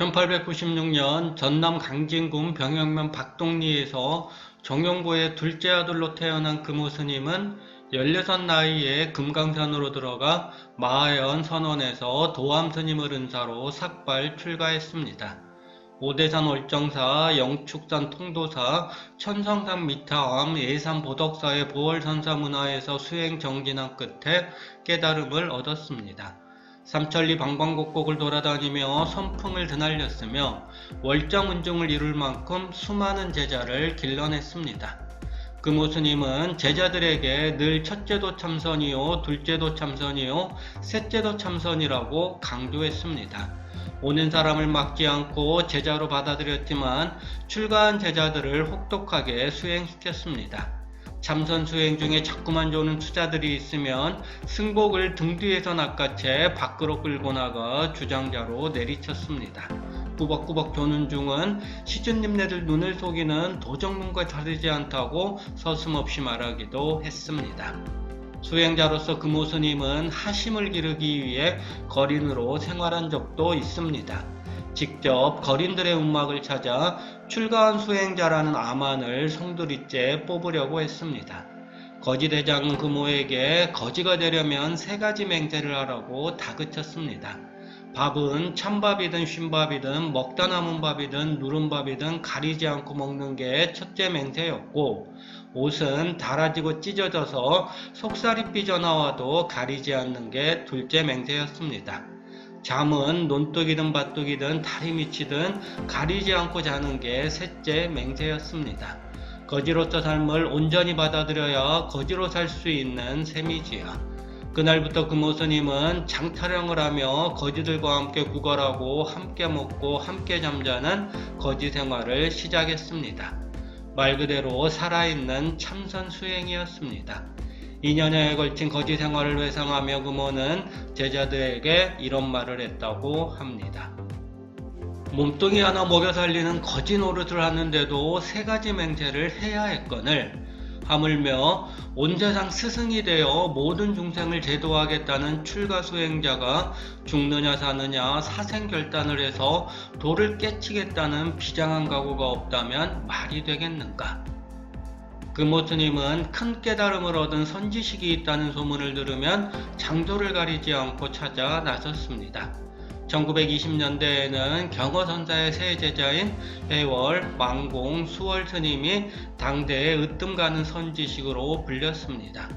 1896년 전남 강진군 병영면 박동리에서 정용보의 둘째 아들로 태어난 금오 스님은 16 나이에 금강산으로 들어가 마하연 선원에서 도암 스님을 은사로 삭발 출가했습니다. 오대산 월정사, 영축산 통도사, 천성산 미타암, 예산 보덕사의 보월선사 문화에서 수행 정진한 끝에 깨달음을 얻었습니다. 삼천리 방방곡곡을 돌아다니며 선풍을 드날렸으며 월정운중을 이룰 만큼 수많은 제자를 길러냈습니다. 금오 스님은 제자들에게 늘 첫째도 참선이요, 둘째도 참선이요, 셋째도 참선이라고 강조했습니다. 오는 사람을 막지 않고 제자로 받아들였지만 출가한 제자들을 혹독하게 수행시켰습니다. 참선 수행 중에 자꾸만 조는 투자들이 있으면 승복을 등 뒤에서 낚아채 밖으로 끌고 나가 주장자로 내리쳤습니다. 꾸벅꾸벅 조는 중은 시주님네들 눈을 속이는 도적눈과 다르지 않다고 서슴없이 말하기도 했습니다. 수행자로서 금오 스님은 하심을 기르기 위해 거린으로 생활한 적도 있습니다. 직접 거린들의 움막을 찾아 출가한 수행자라는 암안을 성두리째 뽑으려고 했습니다. 거지대장은 금오에게 거지가 되려면 3가지 맹세를 하라고 다그쳤습니다. 밥은 찬밥이든 쉰밥이든 먹다 남은 밥이든 누른 밥이든 가리지 않고 먹는 게 첫째 맹세였고, 옷은 달아지고 찢어져서 속살이 삐져나와도 가리지 않는 게 둘째 맹세였습니다. 잠은 논둑이든 밭둑이든 다리 밑이든 가리지 않고 자는 게 셋째 맹세였습니다. 거지로서 삶을 온전히 받아들여야 거지로 살 수 있는 셈이지요. 그날부터 금오 스님은 장타령을 하며 거지들과 함께 구걸하고 함께 먹고 함께 잠자는 거지 생활을 시작했습니다. 말 그대로 살아있는 참선 수행이었습니다. 2년여에 걸친 거지 생활을 회상하며 금오는 제자들에게 이런 말을 했다고 합니다. 몸뚱이 하나 먹여 살리는 거지 노릇을 하는데도 3가지 맹세를 해야 했거늘 하물며 온 세상 스승이 되어 모든 중생을 제도하겠다는 출가 수행자가 죽느냐 사느냐 사생결단을 해서 도를 깨치겠다는 비장한 각오가 없다면 말이 되겠는가? 금오 스님은 큰 깨달음을 얻은 선지식이 있다는 소문을 들으면 장소를 가리지 않고 찾아 나섰습니다. 1920년대에는 경허선사의 세 제자인 해월, 망공, 수월 스님이 당대에 으뜸가는 선지식으로 불렸습니다.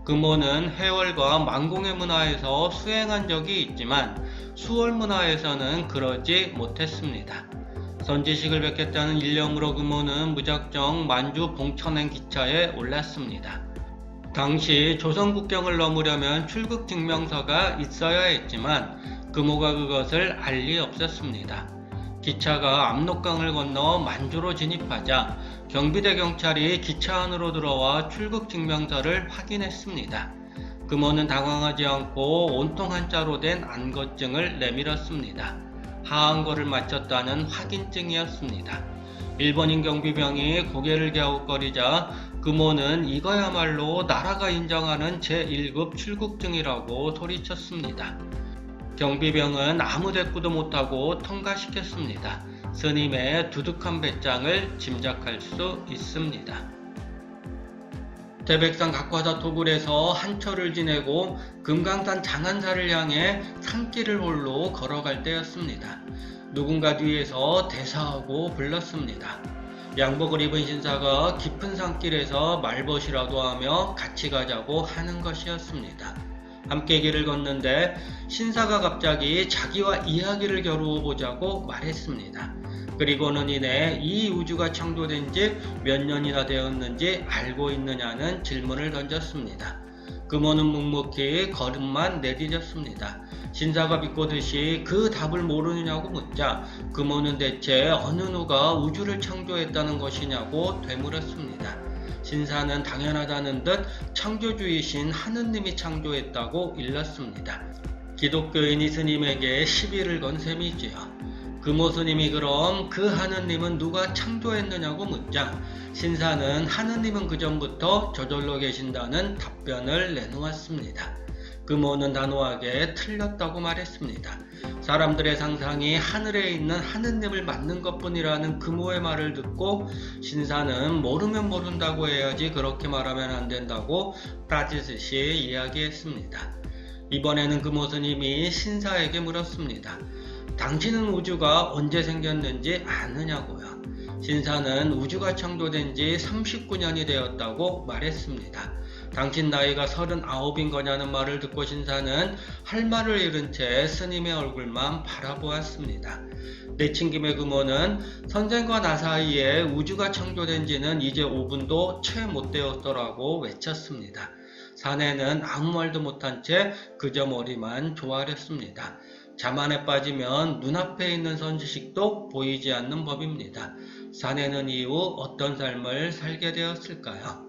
금오는 해월과 망공의 문화에서 수행한 적이 있지만 수월 문화에서는 그러지 못했습니다. 선지식을 뵙겠다는 일념으로 금오는 무작정 만주 봉천행 기차에 올랐습니다. 당시 조선국경을 넘으려면 출국증명서가 있어야 했지만 금오가 그것을 알 리 없었습니다. 기차가 압록강을 건너 만주로 진입하자 경비대 경찰이 기차 안으로 들어와 출국증명서를 확인했습니다. 금오는 당황하지 않고 온통 한자로 된 안거증을 내밀었습니다. 하한거를 마쳤다는 확인증이었습니다. 일본인 경비병이 고개를 갸웃거리자 금오는 이거야말로 나라가 인정하는 제1급 출국증이라고 소리쳤습니다. 경비병은 아무 대꾸도 못하고 통과시켰습니다. 스님의 두둑한 배짱을 짐작할 수 있습니다. 태백산 각화사 토굴에서 한철을 지내고 금강산 장안사를 향해 산길을 홀로 걸어갈 때였습니다. 누군가 뒤에서 대사하고 불렀습니다. 양복을 입은 신사가 깊은 산길에서 말벗이라도 하며 같이 가자고 하는 것이었습니다. 함께 길을 걷는데 신사가 갑자기 자기와 이야기를 겨루어 보자고 말했습니다. 그리고는 이내 이 우주가 창조된 지 몇 년이나 되었는지 알고 있느냐는 질문을 던졌습니다. 금오는 묵묵히 걸음만 내디뎠습니다. 신사가 비꼬듯이 그 답을 모르느냐고 묻자 금오는 대체 어느 누가 우주를 창조했다는 것이냐고 되물었습니다. 신사는 당연하다는 듯 창조주이신 하느님이 창조했다고 일렀습니다. 기독교인이 스님에게 시비를 건 셈이지요. 금오 스님이 그럼 그 하느님은 누가 창조했느냐고 묻자 신사는 하느님은 그전부터 저절로 계신다는 답변을 내놓았습니다. 금오는 단호하게 틀렸다고 말했습니다. 사람들의 상상이 하늘에 있는 하느님을 맞는 것뿐이라는 금오의 말을 듣고 신사는 모르면 모른다고 해야지 그렇게 말하면 안 된다고 따지듯이 이야기했습니다. 이번에는 금오 스님이 신사에게 물었습니다. 당신은 우주가 언제 생겼는지 아느냐고요. 신사는 우주가 창조된 지 39년이 되었다고 말했습니다. 당신 나이가 39인 거냐는 말을 듣고 신사는 할 말을 잃은 채 스님의 얼굴만 바라보았습니다. 내친김에 금오는 선생과 나 사이에 우주가 창조된 지는 이제 5분도 채 못 되었더라고 외쳤습니다. 사내는 아무 말도 못한 채 그저 머리만 조아렸습니다. 자만에 빠지면 눈앞에 있는 선지식도 보이지 않는 법입니다. 사내는 이후 어떤 삶을 살게 되었을까요?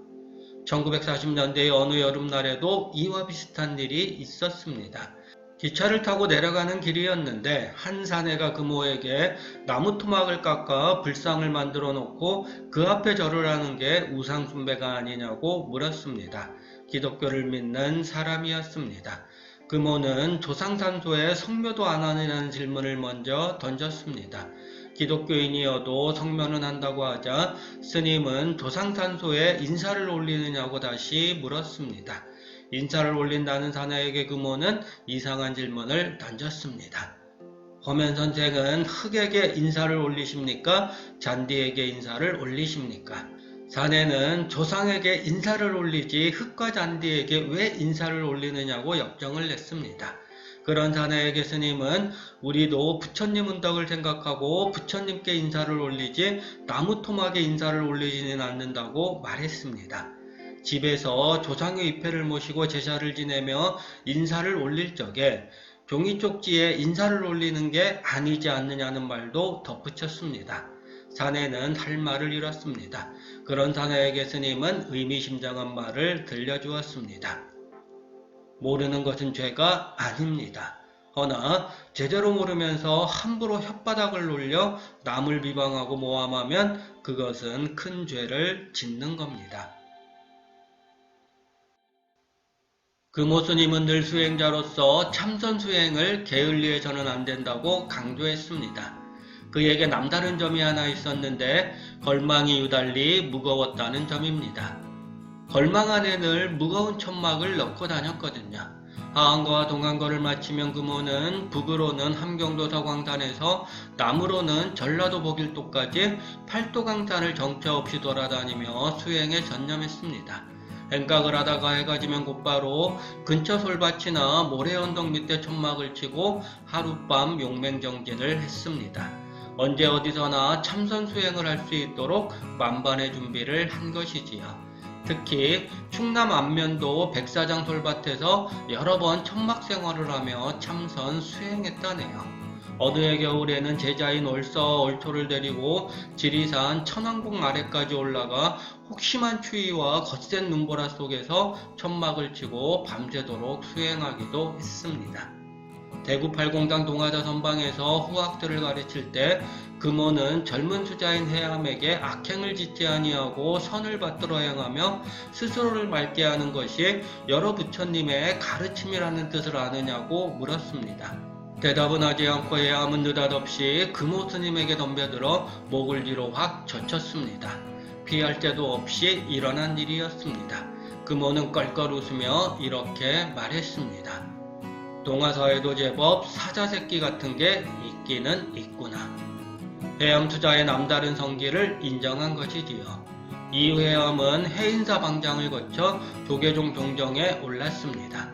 1940년대의 어느 여름날에도 이와 비슷한 일이 있었습니다. 기차를 타고 내려가는 길이었는데 한 사내가 금오에게 나무 토막을 깎아 불상을 만들어 놓고 그 앞에 절을 하는 게 우상숭배가 아니냐고 물었습니다. 기독교를 믿는 사람이었습니다. 금오는 조상산소에 성묘도 안 하느냐는 질문을 먼저 던졌습니다. 기독교인이어도 성묘는 한다고 하자 스님은 조상산소에 인사를 올리느냐고 다시 물었습니다. 인사를 올린다는 사내에게 금오는 이상한 질문을 던졌습니다. 허면 선생은 흙에게 인사를 올리십니까? 잔디에게 인사를 올리십니까? 사내는 조상에게 인사를 올리지 흙과 잔디에게 왜 인사를 올리느냐고 역정을 냈습니다. 그런 사내에게 스님은 우리도 부처님 은덕을 생각하고 부처님께 인사를 올리지 나무 토막에 인사를 올리지는 않는다고 말했습니다. 집에서 조상의 위패를 모시고 제사를 지내며 인사를 올릴 적에 종이 쪽지에 인사를 올리는 게 아니지 않느냐는 말도 덧붙였습니다. 사내는 할 말을 잃었습니다. 그런 사내에게 스님은 의미심장한 말을 들려주었습니다. 모르는 것은 죄가 아닙니다. 허나 제대로 모르면서 함부로 혓바닥을 놀려 남을 비방하고 모함하면 그것은 큰 죄를 짓는 겁니다. 금오 스님은 늘 수행자로서 참선 수행을 게을리해서는 안 된다고 강조했습니다. 그에게 남다른 점이 하나 있었는데 걸망이 유달리 무거웠다는 점입니다. 걸망 안에 늘 무거운 천막을 넣고 다녔거든요. 하안거와 동안거를 마치면 금오는 북으로는 함경도 서광산에서 남으로는 전라도 복일도까지 팔도강산을 정처 없이 돌아다니며 수행에 전념했습니다. 행각을 하다가 해가 지면 곧바로 근처 솔밭이나 모래언덕 밑에 천막을 치고 하룻밤 용맹정진을 했습니다. 언제 어디서나 참선 수행을 할 수 있도록 만반의 준비를 한 것이지요. 특히 충남 안면도 백사장 솔밭에서 여러 번 천막 생활을 하며 참선 수행했다네요. 어느 해 겨울에는 제자인 얼서 얼초를 데리고 지리산 천왕봉 아래까지 올라가 혹심한 추위와 거센 눈보라 속에서 천막을 치고 밤새도록 수행하기도 했습니다. 대구 팔공당 동화자 선방에서 후학들을 가르칠 때 금오는 젊은 수자인 해암에게 악행을 짓지 아니하고 선을 받들어 행하며 스스로를 맑게 하는 것이 여러 부처님의 가르침이라는 뜻을 아느냐고 물었습니다. 대답은 하지 않고 해암은 느닷없이 금오 스님에게 덤벼들어 목을 뒤로 확 젖혔습니다. 피할 데도 없이 일어난 일이었습니다. 금오는 껄껄 웃으며 이렇게 말했습니다. 동화사에도 제법 사자새끼 같은 게 있기는 있구나. 해암투자의 남다른 성기를 인정한 것이지요. 이후 해암은 해인사 방장을 거쳐 조계종 종정에 올랐습니다.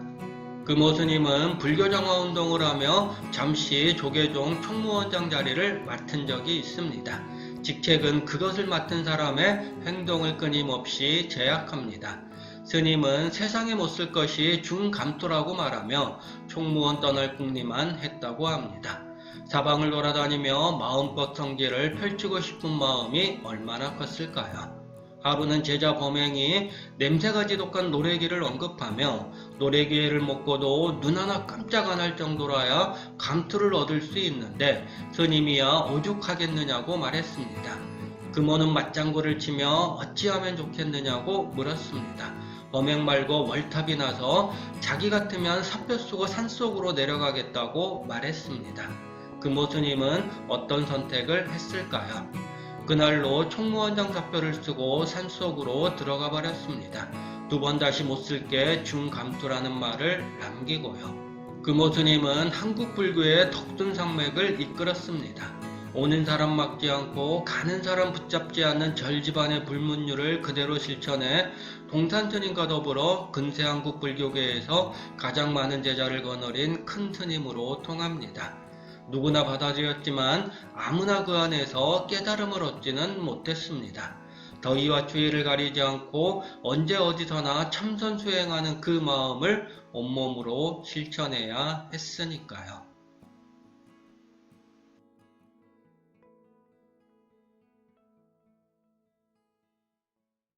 금오 스님은 불교정화운동을 하며 잠시 조계종 총무원장 자리를 맡은 적이 있습니다. 직책은 그것을 맡은 사람의 행동을 끊임없이 제약합니다. 스님은 세상에 못 쓸 것이 중감투라고 말하며 총무원 떠날 궁리만 했다고 합니다. 사방을 돌아다니며 마음껏 성지를 펼치고 싶은 마음이 얼마나 컸을까요? 하루는 제자 범행이 냄새가 지독한 노래기를 언급하며 노래기를 먹고도 눈 하나 깜짝 안 할 정도라야 감투를 얻을 수 있는데 스님이야 오죽하겠느냐고 말했습니다. 금오는 맞장구를 치며 어찌하면 좋겠느냐고 물었습니다. 범행 말고 월탑이 나서 자기 같으면 사표 쓰고 산속으로 내려가겠다고 말했습니다. 금오 스님은 어떤 선택을 했을까요? 그날로 총무원장 사표를 쓰고 산속으로 들어가 버렸습니다. 두 번 다시 못 쓸게 중감투라는 말을 남기고요. 금오 스님은 한국 불교의 덕순상맥을 이끌었습니다. 오는 사람 막지 않고 가는 사람 붙잡지 않는 절집안의 불문율을 그대로 실천해 동산 스님과 더불어 근세 한국 불교계에서 가장 많은 제자를 거느린 큰 스님으로 통합니다. 누구나 받아들였지만 아무나 그 안에서 깨달음을 얻지는 못했습니다. 더위와 추위를 가리지 않고 언제 어디서나 참선 수행하는 그 마음을 온몸으로 실천해야 했으니까요.